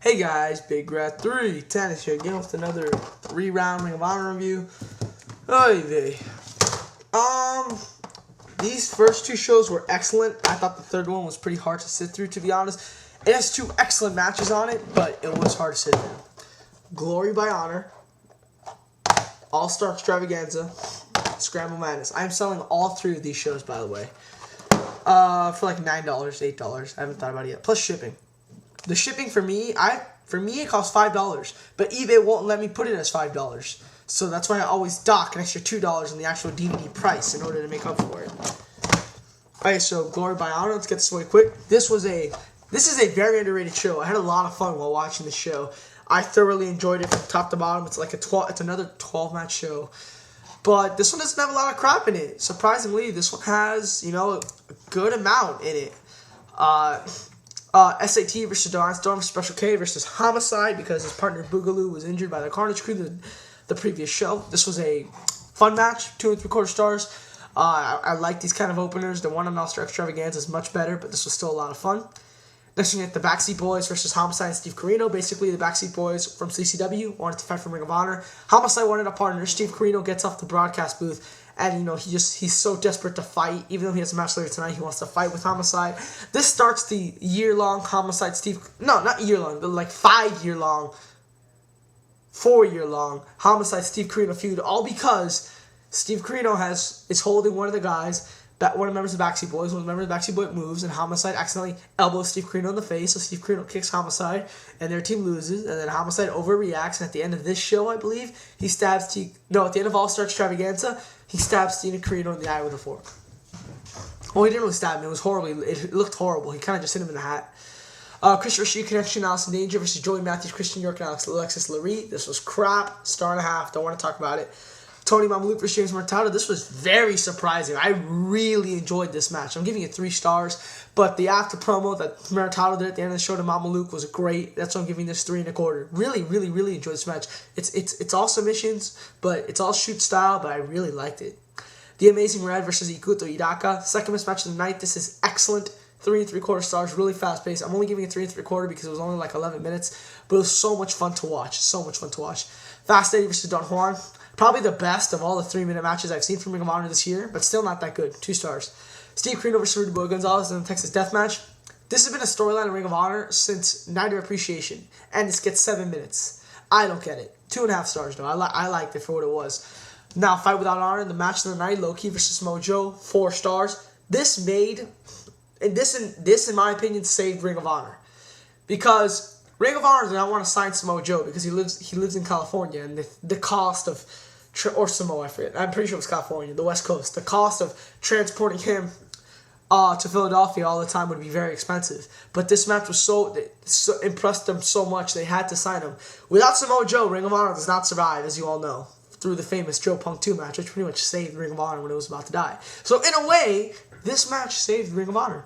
Hey guys, Bigrat310 is here again with another 3-round Ring of Honor review. Oy vey. These first two shows were excellent. I thought the third one was pretty hard to sit through, to be honest. It has two excellent matches on it, but it was hard to sit through. Glory by Honor, Star Extravaganza, Scramble Madness. I'm selling all three of these shows, by the way, for like $9, $8. I haven't thought about it yet. Plus shipping. The shipping for me, it costs $5, but eBay won't let me put it as $5. So that's why I always dock an extra $2 on the actual DVD price in order to make up for it. Alright, so Glory by Honor, let's get this away quick. This is a very underrated show. I had a lot of fun while watching the show. I thoroughly enjoyed it from top to bottom. It's like it's another 12-match show. But this one doesn't have a lot of crap in it. Surprisingly, this one has, a good amount in it. SAT versus Divine Storm, Special K versus Homicide because his partner Boogaloo was injured by the Carnage crew the previous show. This was a fun match, 2 3/4 stars. I like these kind of openers. The one on Star Extravaganza is much better, but this was still a lot of fun. Next, we get the Backseat Boyz versus Homicide and Steve Corino. Basically, the Backseat Boyz from CCW wanted to fight for Ring of Honor. Homicide wanted a partner. Steve Corino gets off the broadcast booth. And, he's so desperate to fight. Even though he has a match later tonight, he wants to fight with Homicide. This starts the year-long Homicide Steve... No, not year-long, but like 4-year-long Homicide Steve Corino feud. All because Steve Corino is holding one of the guys, one of the members of the Backseat Boyz. One of the members of the Backseat Boy moves, and Homicide accidentally elbows Steve Corino in the face. So Steve Corino kicks Homicide, and their team loses. And then Homicide overreacts, and at the end of this show, I believe, he stabs at the end of Star Extravaganza, he stabs Steve Corino in the eye with a fork. Well, he didn't really stab him. It was horrible. It looked horrible. He kind of just hit him in the hat. Christian Rashid Connection, Allison Danger versus Joey Matthews, Christian York, and Alexis Laree. This was crap. Star and a half. Don't want to talk about it. Tony Mamaluke versus James Maritato. This was very surprising. I really enjoyed this match. I'm giving it 3 stars. But the after promo that Maritato did at the end of the show to Mamaluke was great. That's why I'm giving this 3 1/4. Really, really, really enjoyed this match. It's all submissions, but it's all shoot style, but I really liked it. The Amazing Red versus Ikuto Hidaka. Second best match of the night. This is excellent. 3 3/4 stars. Really fast paced. I'm only giving it 3 3/4 because it was only like 11 minutes. But it was so much fun to watch. So much fun to watch. Fast Eddie versus Don Juan. Probably the best of all the 3-minute matches I've seen from Ring of Honor this year, but still not that good. 2 stars. Steve Corino versus Rudy Gonzalez in the Texas Death Match. This has been a storyline in Ring of Honor since Night of Appreciation, and this gets 7 minutes. I don't get it. 2.5 stars though. I liked it for what it was. Now, Fight Without Honor, the match of the night, Low Key versus Samoa Joe, 4 stars. This in my opinion saved Ring of Honor, because Ring of Honor did not want to sign Samoa Joe because he lives in California, and the cost of or Samoa, I forget. I'm pretty sure it was California, the West Coast. The cost of transporting him to Philadelphia all the time would be very expensive. But this match was so impressed them so much they had to sign him. Without Samoa Joe, Ring of Honor does not survive, as you all know, through the famous Joe Punk 2 match, which pretty much saved Ring of Honor when it was about to die. So in a way, this match saved Ring of Honor.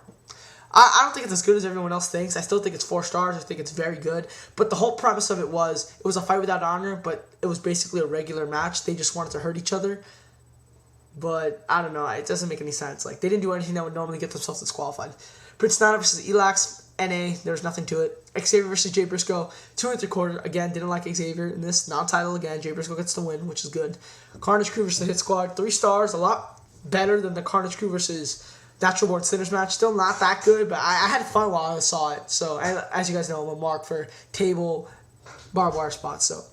I don't think it's as good as everyone else thinks. I still think it's 4 stars. I think it's very good. But the whole premise of it was a fight without honor, but it was basically a regular match. They just wanted to hurt each other. But I don't know. It doesn't make any sense. Like, they didn't do anything that would normally get themselves disqualified. Prince Nana versus Elax, NA. There's nothing to it. Xavier versus Jay Briscoe, 2 3/4. Again, didn't like Xavier in this. Non-title again. Jay Briscoe gets the win, which is good. Carnage crew versus the Hit Squad, 3 stars. A lot better than the Carnage crew versus Natural Born Sinners match. Still not that good, but I had fun while I saw it. So, as you guys know, I'm a mark for table barbed wire spots. So,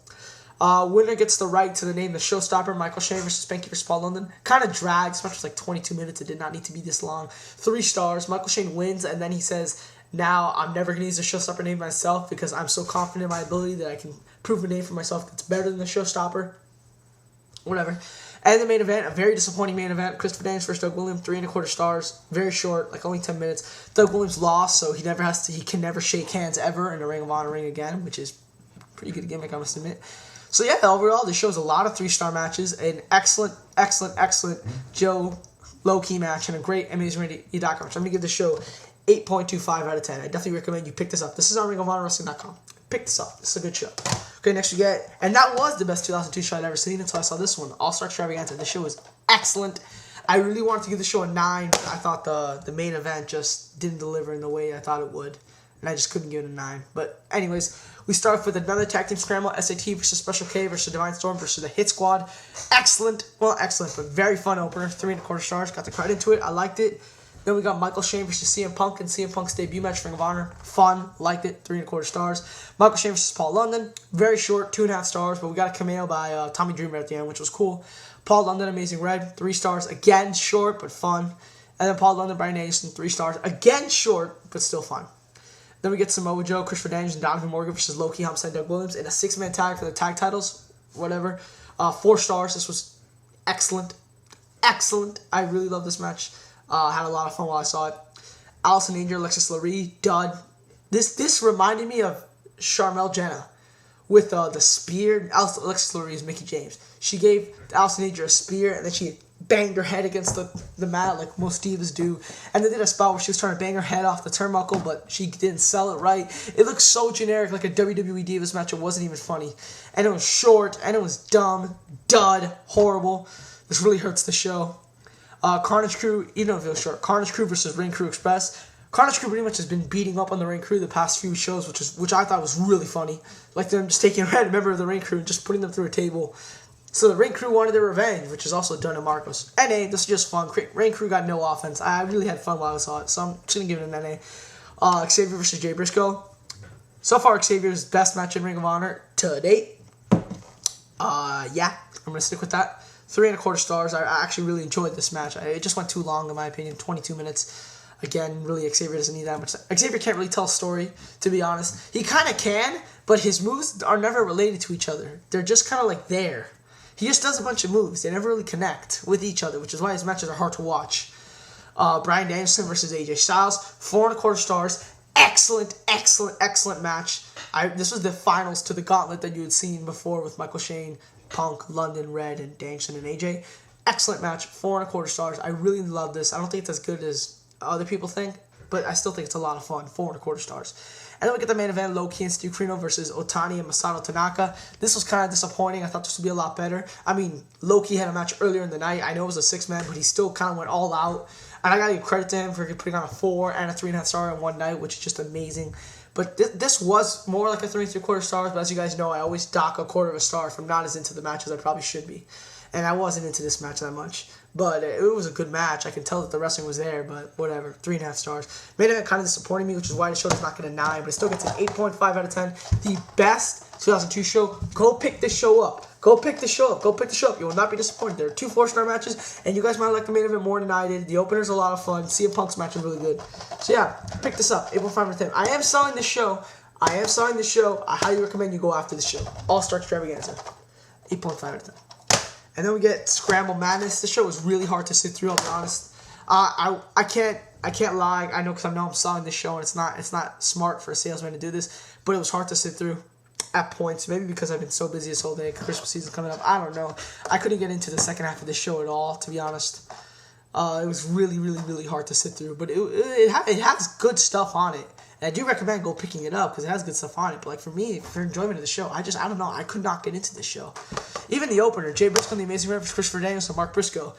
winner gets the right to the name the Showstopper. Michael Shane versus Spanky versus Paul London. Kind of dragged. This match was like 22 minutes. It did not need to be this long. 3 stars. Michael Shane wins, and then he says, now I'm never going to use the Showstopper name myself because I'm so confident in my ability that I can prove a name for myself that's better than the Showstopper. Whatever. And the main event, a very disappointing main event. Christopher Daniels versus Doug Williams, 3 1/4 stars. Very short, like only 10 minutes. Doug Williams lost, so he can never shake hands ever in a Ring of Honor ring again, which is a pretty good gimmick, I must admit. So yeah, overall, this shows a lot of 3-star matches, an excellent Joe low-key match, and a great Amazing Hidaka match. I'm going to give this show 8.25 out of 10. I definitely recommend you pick this up. This is on RingOfHonorWrestling.com. Pick this up. This is a good show. Okay, next we get, and that was the best 2002 show I'd ever seen until I saw this one, Star Extravaganza. This show was excellent. I really wanted to give the show a 9. I thought the main event just didn't deliver in the way I thought it would. and I just couldn't give it a 9. But anyways, we start off with another tag team scramble, SAT versus Special K versus Divine Storm versus the Hit Squad. Excellent, well, excellent, but very fun opener. 3 1/4 stars, got the credit to it, I liked it. Then we got Michael Shane versus CM Punk and CM Punk's debut match, Ring of Honor. Fun, liked it, 3 1/4 stars. Michael Shane versus Paul London, very short, 2.5 stars, but we got a cameo by Tommy Dreamer at the end, which was cool. Paul London, Amazing Red, 3 stars, again short but fun. And then Paul London, Brian Anderson, 3 stars, again short but still fun. Then we get Samoa Joe, Christopher Daniels, and Donovan Morgan versus Loki, Homicide, Doug Williams in a 6-man tag for the tag titles, whatever. 4 stars, this was excellent, excellent. I really love this match. Had a lot of fun while I saw it. Allison, Angel, Alexis, Laree, dud. This reminded me of Sharmell Jenna with the spear. Alexis Laree is Mickie James. She gave Allison Angel a spear, and then she banged her head against the mat like most divas do. And they did a spot where she was trying to bang her head off the turnbuckle, but she didn't sell it right. It looked so generic, like a WWE Divas match. It wasn't even funny. And it was short, and it was dumb, dud, horrible. This really hurts the show. Carnage Crew, even though it was short, Carnage Crew versus Ring Crew Express. Carnage Crew pretty much has been beating up on the Ring Crew the past few shows, which I thought was really funny. Like them just taking a random member of the Ring Crew and just putting them through a table. So the Ring Crew wanted their revenge, which is also done in Marcos. NA, this is just fun. Ring Crew got no offense. I really had fun while I saw it, so I'm just going to give it an NA. Xavier versus Jay Briscoe. So far, Xavier's best match in Ring of Honor to date. Yeah, I'm going to stick with that. 3 1/4 stars. I actually really enjoyed this match. It just went too long, in my opinion. 22 minutes. Again, really, Xavier doesn't need that much. Xavier can't really tell a story, to be honest. He kind of can, but his moves are never related to each other. They're just kind of like there. He just does a bunch of moves. They never really connect with each other, which is why his matches are hard to watch. Bryan Danielson versus AJ Styles. 4 1/4 stars. Excellent, excellent, excellent match. This was the finals to the gauntlet that you had seen before with Michael Shane, Punk, London, Red, and Danielson and AJ. Excellent match. 4 1/4 stars. I really love this. I don't think it's as good as other people think, but I still think it's a lot of fun. 4 1/4 stars. And then we get the main event, Loki and Corino versus Otani and Masato Tanaka. This was kind of disappointing. I thought this would be a lot better. I mean, Loki had a match earlier in the night. I know it was a 6-man, but he still kind of went all out. And I got to give credit to him for putting on a 4 and a 3.5 star in one night, which is just amazing. But this was more like a 3 3/4 stars. But as you guys know, I always dock a 1/4 star if I'm not as into the match as I probably should be. And I wasn't into this match that much. But it was a good match. I can tell that the wrestling was there, but whatever. 3.5 stars. Main event kind of disappointed me, which is why the show does not get a 9, but it still gets an 8.5 out of 10. The best 2002 show. Go pick this show up. Go pick the show up. Go pick the show up. You will not be disappointed. There are 2 4-star matches, and you guys might like the main event more than I did. The opener's a lot of fun. CM Punk's match is really good. So yeah, pick this up. 8.5 out of 10. I am selling this show. I highly recommend you go after the show. All-Star Extravaganza. 8.5 out of 10. And then we get Scramble Madness. This show was really hard to sit through, I'll be honest. I can't lie. I know because I know I'm selling this show, and it's not smart for a salesman to do this, but it was hard to sit through at points. Maybe because I've been so busy this whole day. Christmas season coming up. I don't know. I couldn't get into the second half of the show at all, to be honest. It was really, really, really hard to sit through, but it has good stuff on it. And I do recommend go picking it up because it has good stuff on it. But like for me, for enjoyment of the show, I don't know. I could not get into this show. Even the opener, Jay Briscoe and the Amazing Red versus Christopher Daniels and Mark Briscoe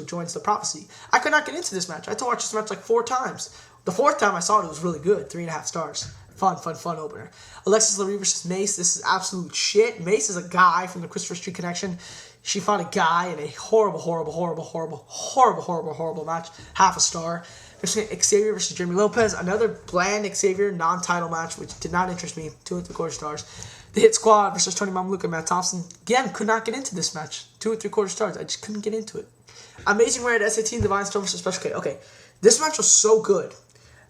joins the Prophecy. I could not get into this match. I had to watch this match like 4 times. The 4th time I saw it, it was really good. 3.5 stars. Fun opener. Alexis Laree versus Mace. This is absolute shit. Mace is a guy from the Christopher Street Connection. She fought a guy in a horrible match. 0.5 star. Xavier versus Jeremy Lopez. Another bland Xavier non-title match, which did not interest me. 2 3/4 stars. The Hit Squad versus Tony Mamaluke and Matt Thompson. Again, could not get into this match. 2 3/4 stars. I just couldn't get into it. Amazing Red, SAT, and Divine Storm versus Special K. Okay, this match was so good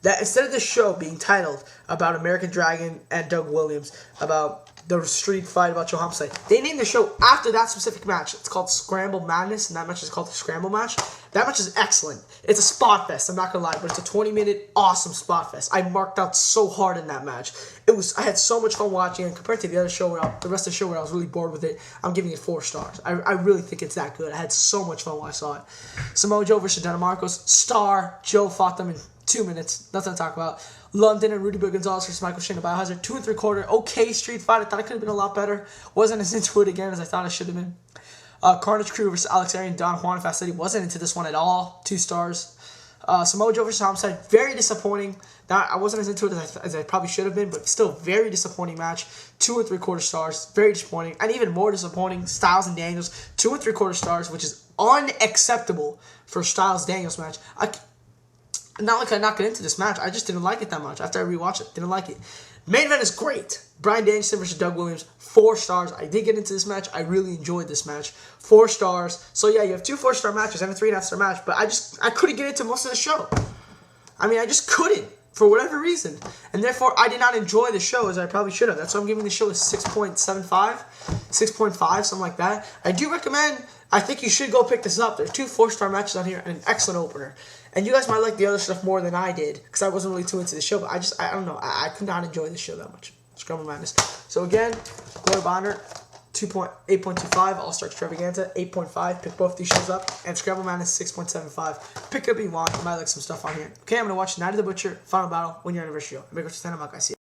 that instead of the show being titled about American Dragon and Doug Williams, about the street fight about Joe Homicide, they named the show after that specific match. It's called Scramble Madness, and that match is called the Scramble match. That match is excellent. It's a spot fest, I'm not gonna lie, but it's a 20-minute awesome spot fest. I marked out so hard in that match. I had so much fun watching it, and compared to the other show, the rest of the show where I was really bored with it, I'm giving it 4 stars. I really think it's that good. I had so much fun while I saw it. Samoa Joe versus Don Marcos. Star. Joe fought them in 2 minutes. Nothing to talk about. London and Rudy Gonzalez versus Michael Shane and Biohazard. 2 3/4. Okay street fight. I thought it could have been a lot better. Wasn't as into it again as I thought I should have been. Carnage Crew versus Alexis and Don Juan Fast City. Wasn't into this one at all. 2 stars. Samoa Joe versus Homicide, very disappointing. I wasn't as into it as I probably should have been, but still very disappointing match. 2 3/4 stars, very disappointing. And even more disappointing, Styles and Daniels, 2 3/4 stars, which is unacceptable for Styles Daniels match. Not like I not get into this match, I just didn't like it that much. After I rewatched it, didn't like it. Main event is great. Bryan Danielson versus Doug Williams, 4 stars. I did get into this match. I really enjoyed this match. 4 stars. So yeah, you have 2 4-star matches and a 3.5-star match, but I couldn't get into most of the show. I mean, I just couldn't, for whatever reason. And therefore, I did not enjoy the show as I probably should have. That's why I'm giving the show a 6.75, 6.5, something like that. I do recommend, I think you should go pick this up. There's 2 4-star matches on here and an excellent opener. And you guys might like the other stuff more than I did, because I wasn't really too into the show, but I don't know. I could not enjoy the show that much. Scramble Madness. So again, Glory Bonner, 8.25, All-Star Extravaganza, 8.5. Pick both these shows up. And Scramble Madness, 6.75. Pick it up if you want. You might like some stuff on here. Okay, I'm going to watch Night of the Butcher, Final Battle, 1 year anniversary show. Bigrat310, I'm out, guys. See ya.